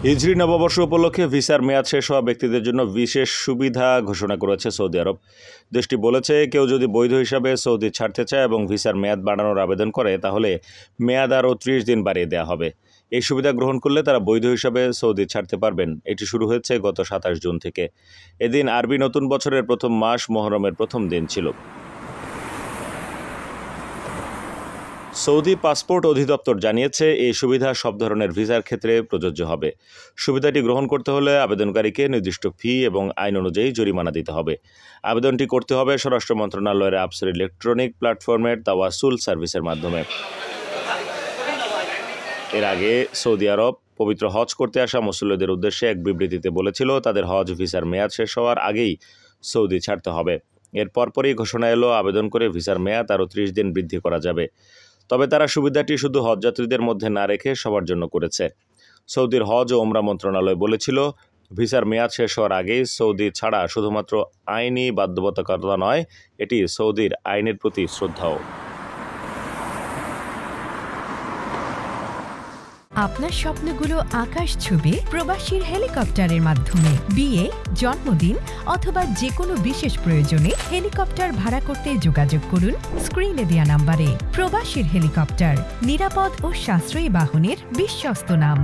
হিজরি নববর্ষ উপলক্ষে ভিসার মেয়াদ শেষ হওয়া ব্যক্তিদের জন্য বিশেষ সুবিধা ঘোষণা করেছে সৌদি আরব। দেশটি বলেছে, কেউ যদি বৈধ হিসাবে সৌদি ছাড়তে চায় এবং ভিসার মেয়াদ বাড়ানোর আবেদন করে, তাহলে মেয়াদ আরও 30 দিন বাড়িয়ে দেওয়া হবে। এই সুবিধা গ্রহণ করলে তারা বৈধ হিসাবে সৌদি ছাড়তে পারবেন। এটি শুরু হয়েছে গত 27 জুন থেকে। এদিন আরবি নতুন বছরের প্রথম মাস মুহররমের প্রথম দিন ছিল। সৌদি পাসপোর্ট অধিদপ্তর জানিয়েছে, এই সুবিধা সব ধরনের ভিসার ক্ষেত্রে প্রযোজ্য হবে। সুবিধাটি গ্রহণ করতে হলে আবেদনকারীকে নির্দিষ্ট ফি এবং আইন অনুযায়ী জরিমানা দিতে হবে। আবেদনটি করতে হবে স্বরাষ্ট্র মন্ত্রণালয়ের অ্যাপসের ইলেকট্রনিক প্ল্যাটফর্মের তাওয়াসুল সার্ভিসের মাধ্যমে। এর আগে সৌদি আরব পবিত্র হজ করতে আসা মুসল্লিদের উদ্দেশ্যে এক বিবৃতিতে বলেছিল, তাদের হজ ভিসার মেয়াদ শেষ হওয়ার আগেই সৌদি ছাড়তে হবে। এর পরপরই ঘোষণা এলো, আবেদন করে ভিসার মেয়াদ আরও 30 দিন বৃদ্ধি করা যাবে। তবে তারা সুবিধাটি শুধু হজযাত্রীদের মধ্যে না রেখে সবার জন্য করেছে। সৌদির হজ ও ওমরা মন্ত্রণালয় বলেছিল, ভিসার মেয়াদ শেষ হওয়ার আগেই সৌদি ছাড়া শুধুমাত্র আইনি বাধ্যবাধকতা নয়, এটি সৌদির আইনের প্রতি শ্রদ্ধাও। আপনার স্বপ্নগুলো আকাশ ছুবে প্রবাসীর হেলিকপ্টারের মাধ্যমে। বিয়ে, জন্মদিন অথবা যে কোনো বিশেষ প্রয়োজনে হেলিকপ্টার ভাড়া করতে যোগাযোগ করুন স্ক্রিনে দেয়া নাম্বারে। প্রবাসীর হেলিকপ্টার, নিরাপদ ও সাশ্রয়ী বাহনের বিশ্বস্ত নাম।